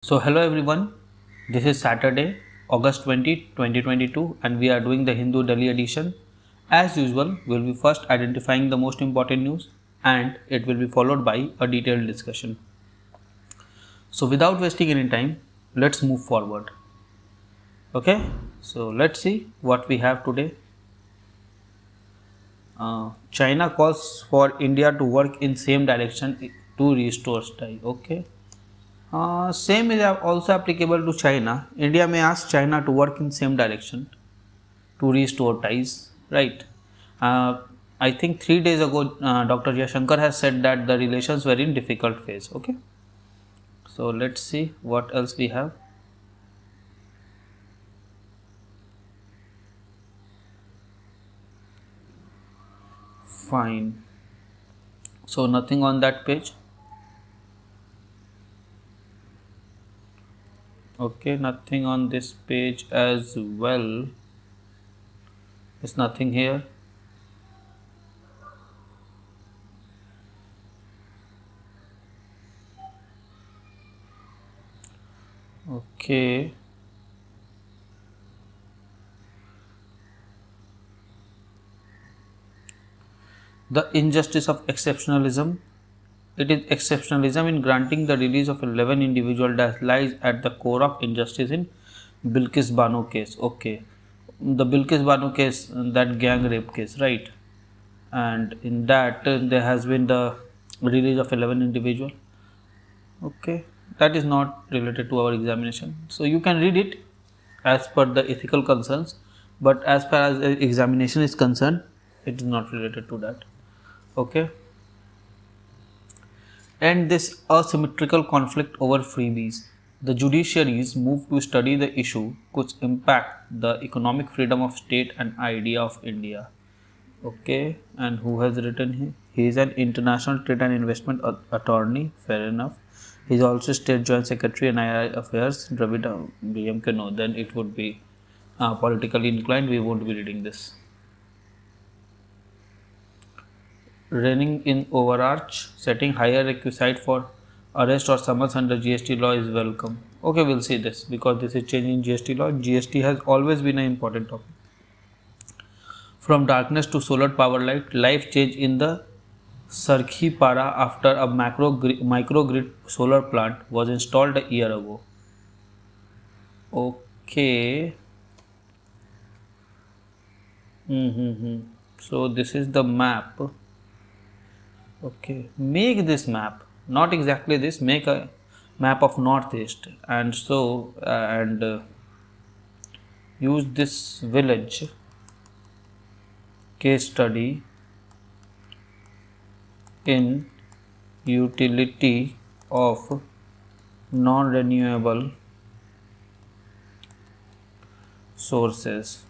So hello everyone, this is Saturday, August 20, 2022 and we are doing the Hindu Delhi edition. As usual, we will be first identifying the most important news and it will be followed by a detailed discussion. So without wasting any time, let's move forward. Okay, so let's see what we have today. China calls for India to work in same direction to restore style. Okay. Same is also applicable to China. India may ask China to work in same direction to restore ties, right? Uh, I think 3 days ago, Dr. Yashankar has said that the relations were in difficult phase. Okay, so let's see what else we have. Fine. So nothing on that page. Okay, nothing on this page as well. There's nothing here. Okay. The injustice of exceptionalism. It is exceptionalism in granting the release of 11 individuals that lies at the core of injustice in Bilkis Bano case. Okay, the Bilkis Bano case, that gang rape case, right? And in that there has been the release of 11 individual. Okay, that is not related to our examination. So you can read it as per the ethical concerns, but as far as examination is concerned, it is not related to that. Okay. And this asymmetrical conflict over freebies. The judiciaries moved to study the issue which impact the economic freedom of state and idea of India. Okay, and who has written here? He is an international trade and investment attorney. Fair enough. He is also state joint secretary and II affairs. Dravid BMK. No, then it would be politically inclined. We won't be reading this. Reigning in overarch, setting higher requisite for arrest or summons under GST law is welcome. Okay, we'll see this because this is changing GST law. GST has always been an important topic. From darkness to solar power light, life change in the Sarkhi Para after a microgrid solar plant was installed a year ago. Okay. So this is the map. Okay, make this map, not exactly this, make a map of northeast and so use this village case study in utility of non-renewable sources.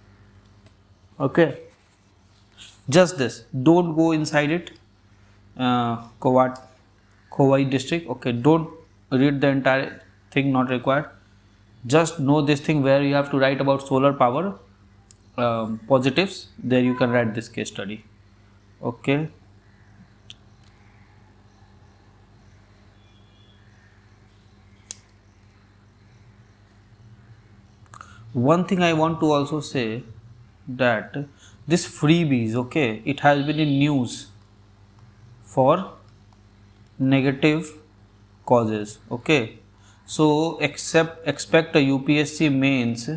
Okay, just this, don't go inside it. Kowai district. Okay, don't read the entire thing, not required. Just know this thing where you have to write about solar power positives. There you can write this case study. Okay. One thing I want to also say that this freebies, okay, it has been in news for negative causes. Okay, so expect a UPSC mains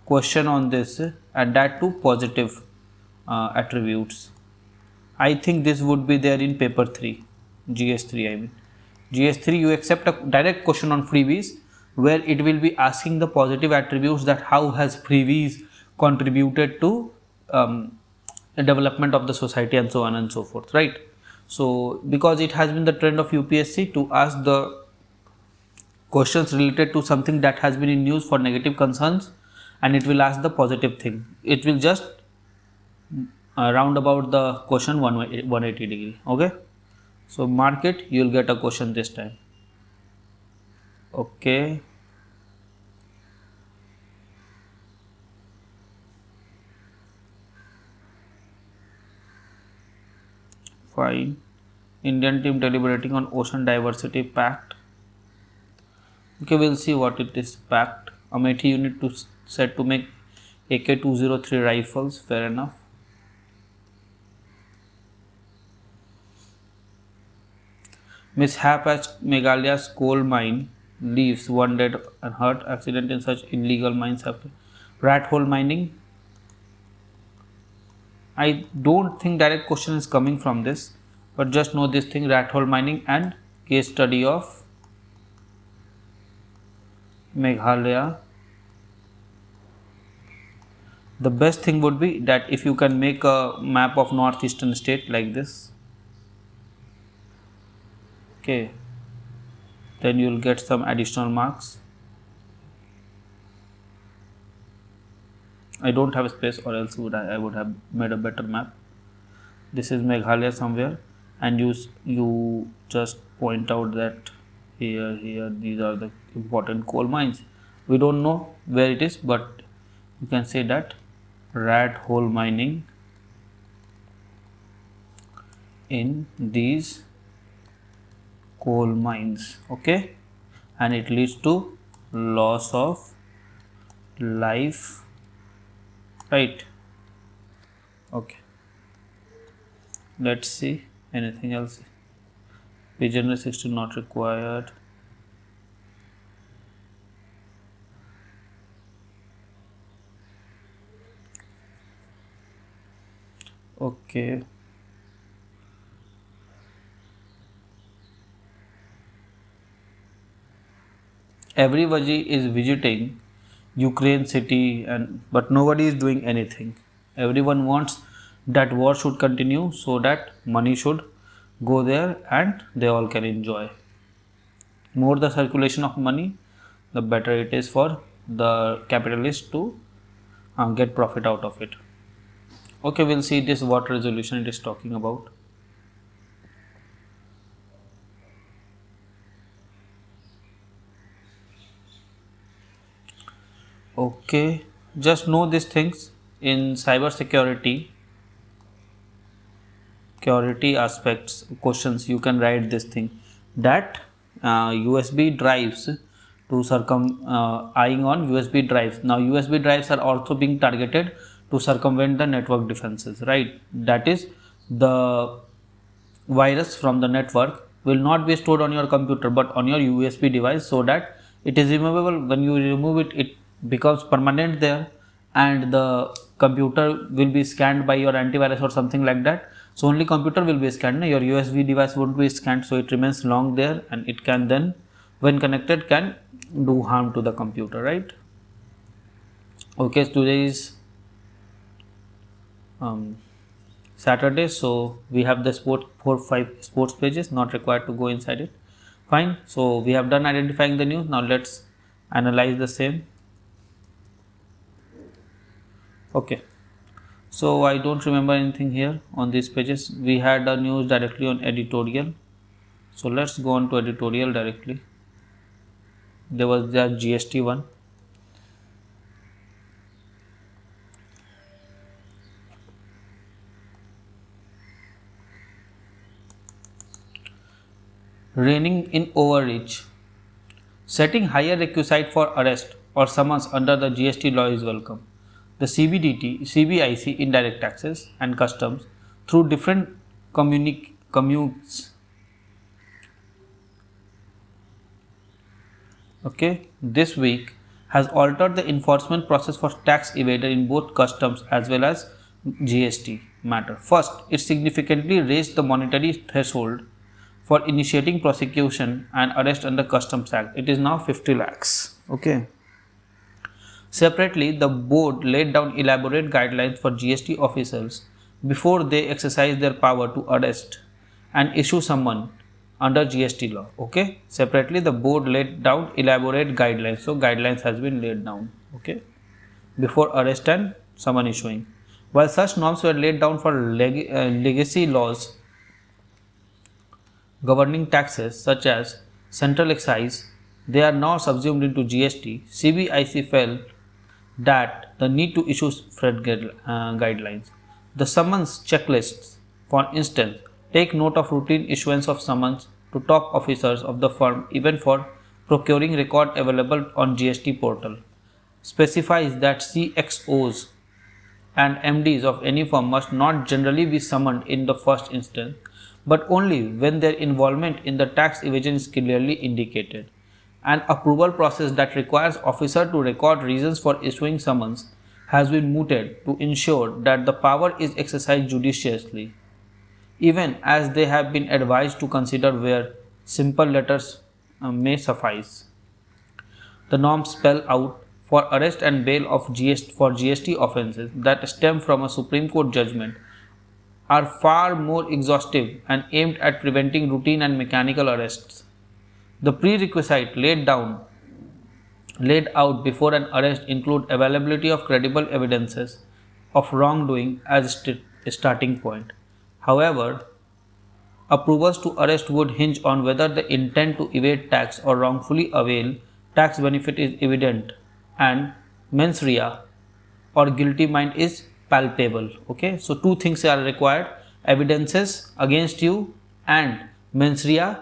question on this and that too positive attributes. I think this would be there in paper 3, GS3. I mean, GS3 you accept a direct question on freebies where it will be asking the positive attributes, that how has freebies contributed to the development of the society and so on and so forth, right? So because it has been the trend of UPSC to ask the questions related to something that has been in news for negative concerns, and it will ask the positive thing. It will just round about the question 180 degree. Okay, so mark it, you will get a question this time. Okay, fine. Indian team deliberating on ocean diversity pact. Okay, we'll see what it is packed. Amethi unit to set to make AK-203 rifles. Fair enough. Mishap at Meghalaya's coal mine leaves one dead and hurt. Accident in such illegal mines happen. Rat hole mining. I don't think direct question is coming from this, but just know this thing: rat hole mining and case study of Meghalaya. The best thing would be that if you can make a map of northeastern state like this, okay, then you will get some additional marks. I don't have space, or else I would have made a better map. This is Meghalaya somewhere, and you just point out that here these are the important coal mines. We don't know where it is, but you can say that rat hole mining in these coal mines, okay, and it leads to loss of life, right? Okay, let's see anything else. Pigeon 16 not required. Okay, everybody is visiting Ukraine city, but nobody is doing anything. Everyone wants that war should continue so that money should go there and they all can enjoy. More the circulation of money, the better it is for the capitalist to get profit out of it. Okay, we'll see this what resolution it is talking about. Okay, just know these things in cyber security aspects questions. You can write this thing that USB drives to eyeing on USB drives. Now USB drives are also being targeted to circumvent the network defenses, right? That is, the virus from the network will not be stored on your computer but on your USB device, so that it is removable. When you remove it, it becomes permanent there, and the computer will be scanned by your antivirus or something like that. So only computer will be scanned, your USB device won't be scanned, so it remains long there, and it can then, when connected, can do harm to the computer, right? Okay, so today is Saturday, so we have the 4-5 sports pages, not required to go inside it. Fine, so we have done identifying the news. Now let's analyze the same. Okay, so I don't remember anything here on these pages. We had a news directly on editorial, so let's go on to editorial directly. There was the GST one. Reigning in overreach. Setting higher requisite for arrest or summons under the GST law is welcome. The CBDT, CBIC, indirect taxes and customs through different commutes. Okay, this week has altered the enforcement process for tax evader in both customs as well as GST matter. First, it significantly raised the monetary threshold for initiating prosecution and arrest under Customs Act. It is now 50 lakhs. Okay. Separately, the board laid down elaborate guidelines for GST officials before they exercise their power to arrest and issue summon under GST law. Okay. Separately, the board laid down elaborate guidelines. So guidelines has been laid down. Okay. Before arrest and summon issuing. While such norms were laid down for legacy laws governing taxes such as central excise, they are now subsumed into GST. CBIC felt that the need to issue fresh guidelines. The summons checklists, for instance, take note of routine issuance of summons to top officers of the firm even for procuring record available on GST portal specifies that CXOs and MDs of any firm must not generally be summoned in the first instance, but only when their involvement in the tax evasion is clearly indicated. An approval process that requires officer to record reasons for issuing summons has been mooted to ensure that the power is exercised judiciously, even as they have been advised to consider where simple letters may suffice. The norms spell out for arrest and bail of GST offences that stem from a Supreme Court judgment are far more exhaustive and aimed at preventing routine and mechanical arrests. The prerequisite laid out before an arrest include availability of credible evidences of wrongdoing as a starting point. However, approvals to arrest would hinge on whether the intent to evade tax or wrongfully avail tax benefit is evident and mens rea or guilty mind is palpable. Okay, so two things are required: evidences against you and mens rea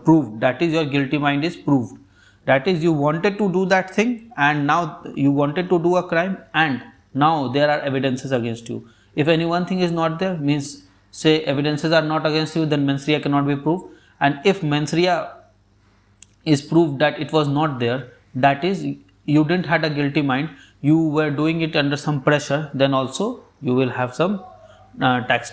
proved, that is your guilty mind is proved, that is you wanted to do that thing and now you wanted to do a crime and now there are evidences against you. If any one thing is not there, means say evidences are not against you, then mens rea cannot be proved, and if mens rea is proved that it was not there, that is you didn't had a guilty mind, you were doing it under some pressure, then also you will have some tax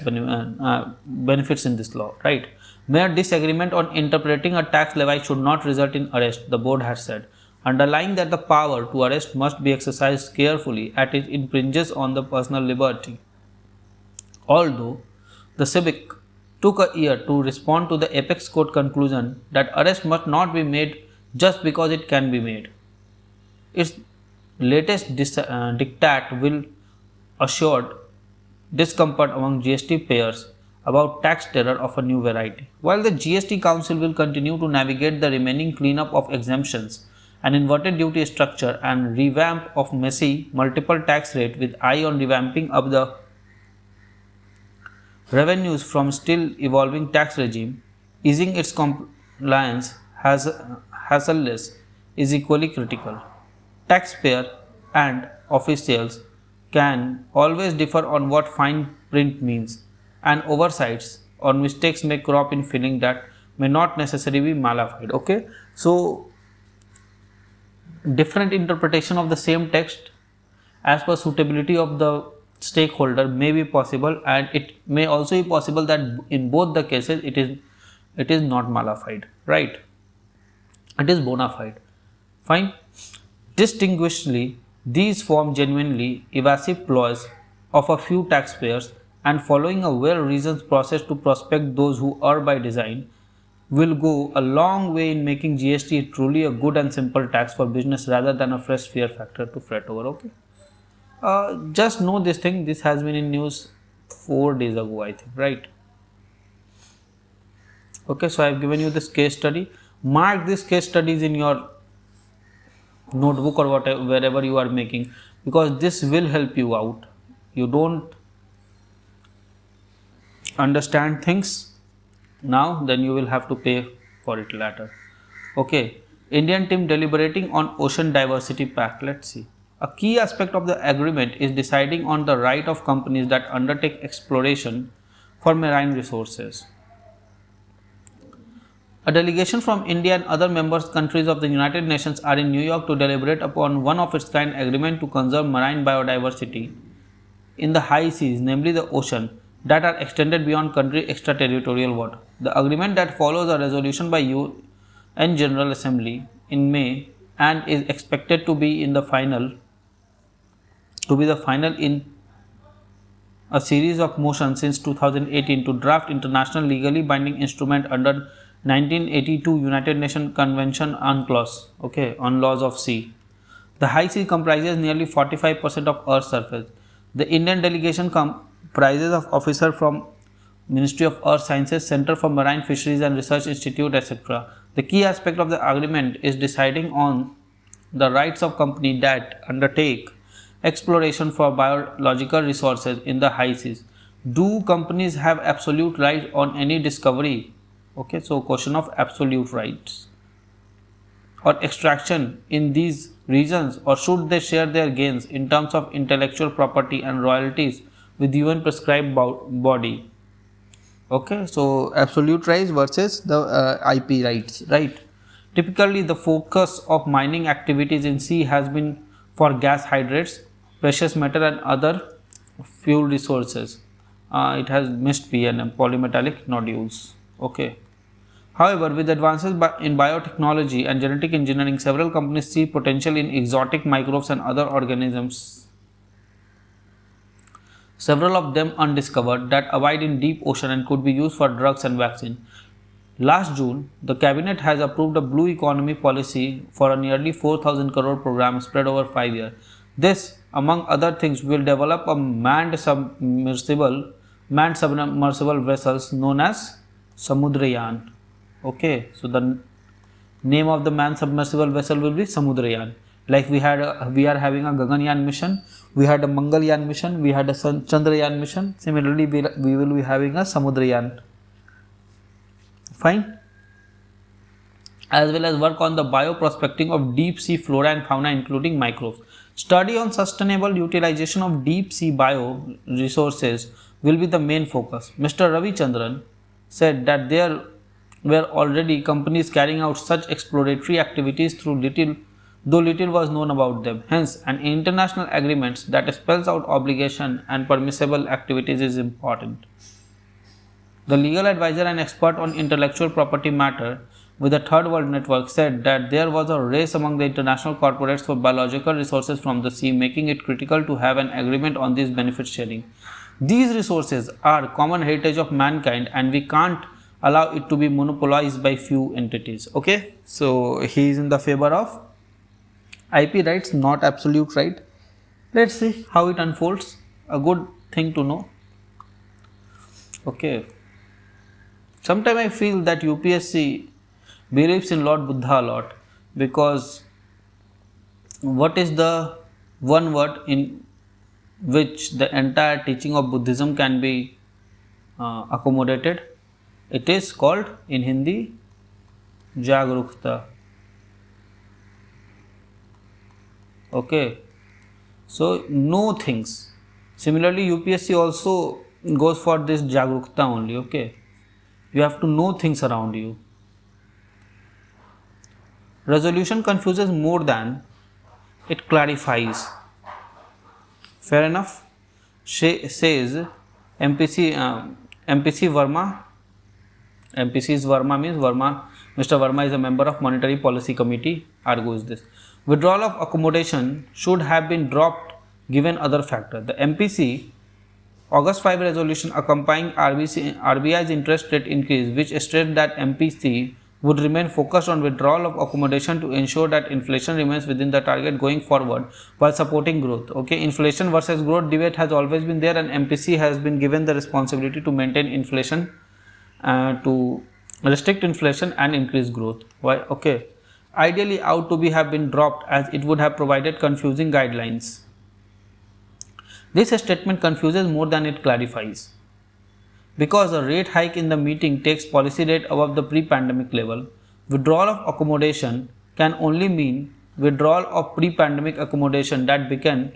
benefits in this law, right? Mere disagreement on interpreting a tax levy should not result in arrest, the board has said, underlying that the power to arrest must be exercised carefully as it infringes on the personal liberty. Although the civic took a year to respond to the apex court conclusion that arrest must not be made just because it can be made, its latest diktat will assured discomfort among GST payers about tax terror of a new variety. While the GST Council will continue to navigate the remaining cleanup of exemptions and inverted duty structure and revamp of messy multiple tax rate with eye on revamping up the revenues from still evolving tax regime, easing its compliance hassleless is equally critical. Taxpayer and officials can always differ on what fine print means, and oversights or mistakes may crop in feeling that may not necessarily be malified. Okay, so different interpretation of the same text as per suitability of the stakeholder may be possible, and it may also be possible that in both the cases it is not malified, right? It is bona fide. Fine. Distinguishedly, these form genuinely evasive ploys of a few taxpayers, and following a well-reasoned process to prospect those who err by design will go a long way in making GST truly a good and simple tax for business rather than a fresh fear factor to fret over. Okay. Just know this thing, this has been in news 4 days ago, I think, right? Okay, so I have given you this case study. Mark these case studies in your notebook or whatever, wherever you are making, because this will help you out. You don't understand things now, then you will have to pay for it later. Okay, Indian team deliberating on Ocean Diversity Pact. Let's see. A key aspect of the agreement is deciding on the right of companies that undertake exploration for marine resources. A delegation from India and other member countries of the United Nations are in New York to deliberate upon one of its kind agreement to conserve marine biodiversity in the high seas, namely the ocean, that are extended beyond country extraterritorial water. The agreement that follows a resolution by UN General Assembly in May and is expected to be the final in a series of motions since 2018 to draft international legally binding instrument under 1982 United Nations Convention on Laws of Sea. The high sea comprises nearly 45% of Earth's surface. The Indian delegation comprises of officers from Ministry of Earth Sciences, Center for Marine Fisheries and Research Institute, etc. The key aspect of the agreement is deciding on the rights of companies that undertake exploration for biological resources in the high seas. Do companies have absolute right on any discovery? Okay, so question of absolute rights. or extraction in these regions, or should they share their gains in terms of intellectual property and royalties with UN prescribed body? Okay, so absolute rights versus the IP rights, right? Typically, the focus of mining activities in sea has been for gas hydrates, precious metal, and other fuel resources. It has missed PNM, polymetallic nodules. Okay. However, with advances in biotechnology and genetic engineering, several companies see potential in exotic microbes and other organisms, several of them undiscovered, that abide in deep ocean and could be used for drugs and vaccine. Last June, the cabinet has approved a blue economy policy for a nearly 4,000 crore program spread over 5 years. This, among other things, will develop a manned submersible vessels known as Samudrayan. Okay, so the name of the manned submersible vessel will be Samudrayan. Like we are having a Gaganyaan mission, we had a Mangalyaan mission, we had a Chandrayaan mission. Similarly, we will be having a Samudrayan. Fine. As well as work on the bioprospecting of deep sea flora and fauna, including microbes. Study on sustainable utilization of deep sea bio resources will be the main focus. Mr. Ravi Chandran said that there were already companies carrying out such exploratory activities though little was known about them. Hence, an international agreement that spells out obligation and permissible activities is important. The legal advisor and expert on intellectual property matter with the Third World Network said that there was a race among the international corporates for biological resources from the sea, making it critical to have an agreement on this benefit sharing. These resources are common heritage of mankind and we can't allow it to be monopolized by few entities. Okay, so he is in the favor of IP rights, not absolute right. Let's see how it unfolds. A good thing to know. Okay. Sometimes I feel that UPSC believes in Lord Buddha a lot, because what is the one word in which the entire teaching of Buddhism can be accommodated? It is called in Hindi Jagrukta. Okay, so know things. Similarly, UPSC also goes for this Jagrukta only. Okay, you have to know things around you. Resolution confuses more than it clarifies. Fair enough. Says MPC MPC Verma. MPC's Verma means Verma. Mr. Verma is a member of Monetary Policy Committee. Argues this. Withdrawal of accommodation should have been dropped given other factor. The MPC August 5 resolution accompanying RBI's interest rate increase, which stated that MPC would remain focused on withdrawal of accommodation to ensure that inflation remains within the target going forward while supporting growth. Okay, inflation versus growth debate has always been there, and MPC has been given the responsibility to maintain inflation, to restrict inflation and increase growth. Why? Okay, ideally ought to have been dropped, as it would have provided confusing guidelines. This statement confuses more than it clarifies. Because a rate hike in the meeting takes policy rate above the pre-pandemic level, withdrawal of accommodation can only mean withdrawal of pre-pandemic accommodation that began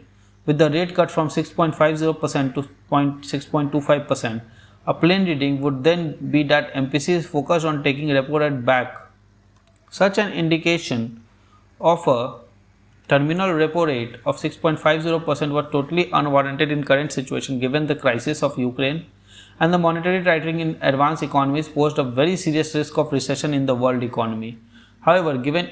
with the rate cut from 6.50% to 6.25%. A plain reading would then be that MPC is focused on taking repo rate back. Such an indication of a terminal repo rate of 6.50% was totally unwarranted in current situation, given the crisis of Ukraine and the monetary tightening in advanced economies posed a very serious risk of recession in the world economy. However, given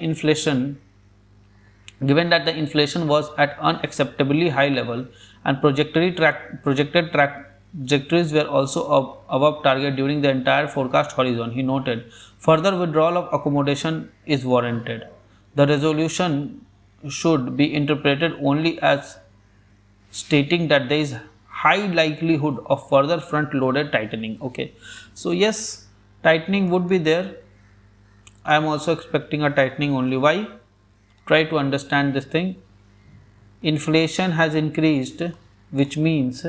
that the inflation was at unacceptably high level and projected trajectories were also above target during the entire forecast horizon, he noted, further withdrawal of accommodation is warranted. The resolution should be interpreted only as stating that there is high likelihood of further front loaded tightening. Okay, so yes, tightening would be there. I am also expecting a tightening only. Why? Try to understand this thing. Inflation has increased, which means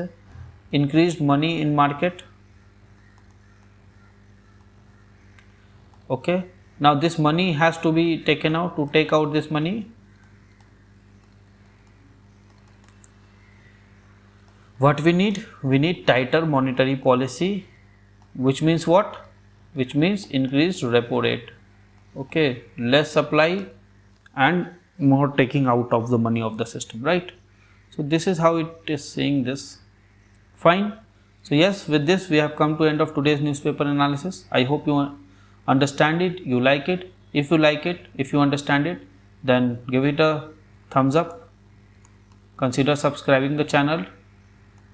increased money in market. Okay, Now this money has to be taken out. To take out this money, what we need? We need tighter monetary policy, which means what? Which means increased repo rate. Okay, less supply and more taking out of the money of the system, right? So this is how it is saying this. Fine. So yes, with this we have come to end of today's newspaper analysis. I hope you understand it, you like it. If you like it, if you understand it, then give it a thumbs up. Consider subscribing the channel,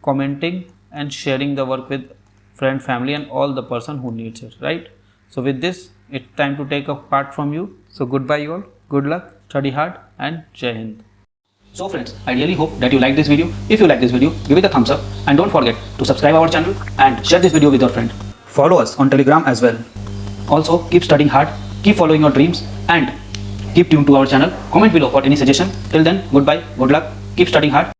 commenting and sharing the work with friend, family and all the person who needs it, right? So with this, it's time to take a part from you. So goodbye you all, good luck, study hard and Jai Hind. So friends, I really hope that you like this video. If you like this video, give it a thumbs up and don't forget to subscribe our channel and share this video with your friend. Follow us on Telegram as well. Also keep studying hard, keep following your dreams and keep tuned to our channel. Comment below for any suggestion. Till then, goodbye, good luck, keep studying hard.